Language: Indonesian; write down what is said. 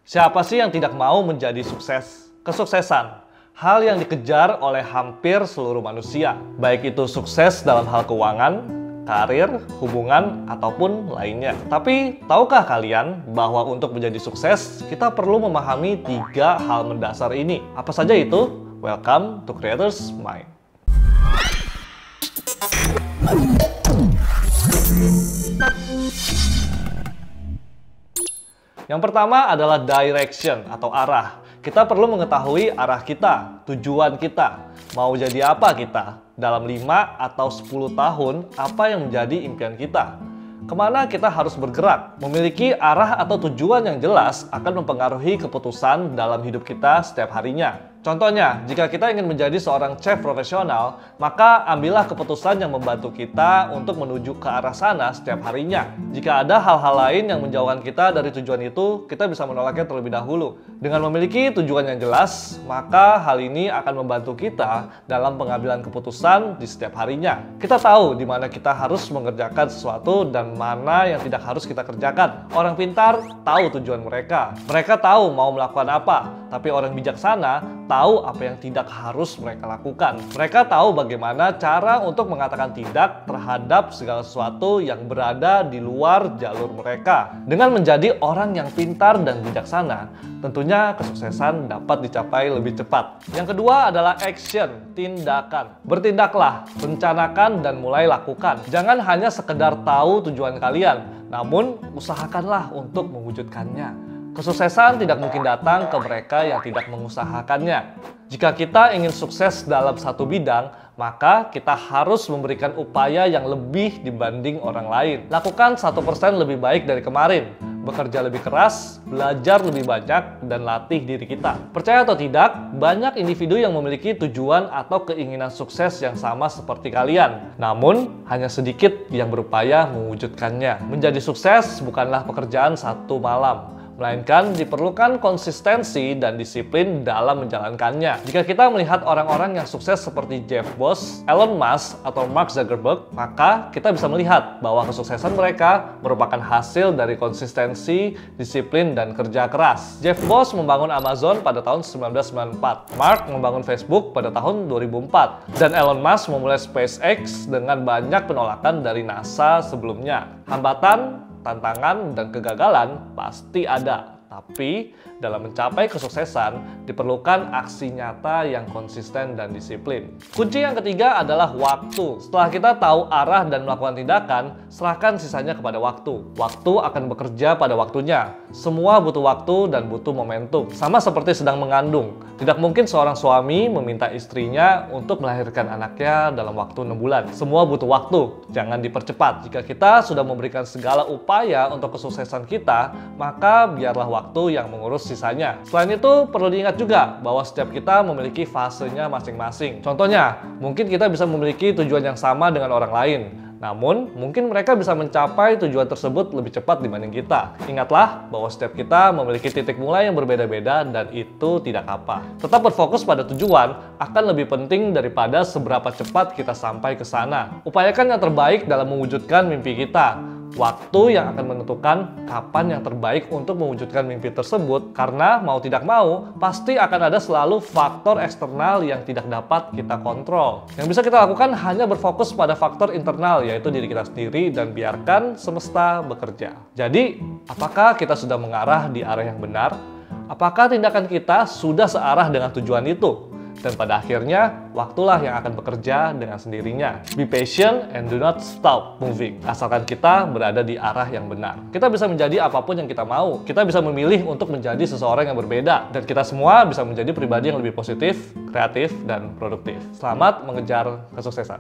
Siapa sih yang tidak mau menjadi sukses? Kesuksesan, hal yang dikejar oleh hampir seluruh manusia, baik itu sukses dalam hal keuangan, karir, hubungan, ataupun lainnya. Tapi, tahukah kalian bahwa untuk menjadi sukses, kita perlu memahami 3 hal mendasar ini? Apa saja itu? Welcome to Creators Mind. Yang pertama adalah direction atau arah. Kita perlu mengetahui arah kita, tujuan kita. Mau jadi apa kita? Dalam 5 atau 10 tahun, apa yang menjadi impian kita? Kemana kita harus bergerak? Memiliki arah atau tujuan yang jelas akan mempengaruhi keputusan dalam hidup kita setiap harinya. Contohnya, jika kita ingin menjadi seorang chef profesional, maka ambillah keputusan yang membantu kita untuk menuju ke arah sana setiap harinya. Jika ada hal-hal lain yang menjauhkan kita dari tujuan itu, kita bisa menolaknya terlebih dahulu. Dengan memiliki tujuan yang jelas, maka hal ini akan membantu kita dalam pengambilan keputusan di setiap harinya. Kita tahu di mana kita harus mengerjakan sesuatu dan mana yang tidak harus kita kerjakan. Orang pintar tahu tujuan mereka. Mereka tahu mau melakukan apa, tapi orang bijaksana tahu apa yang tidak harus mereka lakukan. Mereka tahu bagaimana cara untuk mengatakan tidak terhadap segala sesuatu yang berada di luar jalur mereka. Dengan menjadi orang yang pintar dan bijaksana, tentunya kesuksesan dapat dicapai lebih cepat. Yang kedua adalah action, tindakan. Bertindaklah, rencanakan dan mulai lakukan. Jangan hanya sekedar tahu tujuan kalian, namun usahakanlah untuk mewujudkannya. Kesuksesan tidak mungkin datang ke mereka yang tidak mengusahakannya. Jika kita ingin sukses dalam satu bidang, maka kita harus memberikan upaya yang lebih dibanding orang lain. Lakukan 1% lebih baik dari kemarin. Bekerja lebih keras, belajar lebih banyak, dan latih diri kita. Percaya atau tidak, banyak individu yang memiliki tujuan atau keinginan sukses yang sama seperti kalian. Namun, hanya sedikit yang berupaya mewujudkannya. Menjadi sukses bukanlah pekerjaan satu malam, melainkan diperlukan konsistensi dan disiplin dalam menjalankannya. Jika kita melihat orang-orang yang sukses seperti Jeff Bezos, Elon Musk, atau Mark Zuckerberg, maka kita bisa melihat bahwa kesuksesan mereka merupakan hasil dari konsistensi, disiplin, dan kerja keras. Jeff Bezos membangun Amazon pada tahun 1994, Mark membangun Facebook pada tahun 2004, dan Elon Musk memulai SpaceX dengan banyak penolakan dari NASA sebelumnya. Hambatan, tantangan, dan kegagalan pasti ada, tapi dalam mencapai kesuksesan diperlukan aksi nyata yang konsisten dan disiplin. Kunci yang ketiga adalah waktu. Setelah kita tahu arah dan melakukan tindakan, serahkan sisanya kepada waktu. Waktu akan bekerja pada waktunya. Semua butuh waktu dan butuh momentum. Sama seperti sedang mengandung. Tidak mungkin seorang suami meminta istrinya untuk melahirkan anaknya dalam waktu 6 bulan. Semua butuh waktu, jangan dipercepat. Jika kita sudah memberikan segala upaya untuk kesuksesan kita, maka biarlah waktu yang mengurus sisanya. Selain itu, perlu diingat juga bahwa setiap kita memiliki fasenya masing-masing. Contohnya, mungkin kita bisa memiliki tujuan yang sama dengan orang lain. Namun, mungkin mereka bisa mencapai tujuan tersebut lebih cepat dibanding kita. Ingatlah bahwa setiap kita memiliki titik mulai yang berbeda-beda dan itu tidak apa. Tetap berfokus pada tujuan akan lebih penting daripada seberapa cepat kita sampai ke sana. Upayakan yang terbaik dalam mewujudkan mimpi kita. Waktu yang akan menentukan kapan yang terbaik untuk mewujudkan mimpi tersebut, karena mau tidak mau, pasti akan ada selalu faktor eksternal yang tidak dapat kita kontrol. Yang bisa kita lakukan hanya berfokus pada faktor internal, yaitu diri kita sendiri, dan biarkan semesta bekerja. Jadi, apakah kita sudah mengarah di arah yang benar? Apakah tindakan kita sudah searah dengan tujuan itu? Dan pada akhirnya, waktulah yang akan bekerja dengan sendirinya. Be patient and do not stop moving. Asalkan kita berada di arah yang benar. Kita bisa menjadi apapun yang kita mau. Kita bisa memilih untuk menjadi seseorang yang berbeda. Dan kita semua bisa menjadi pribadi yang lebih positif, kreatif, dan produktif. Selamat mengejar kesuksesan.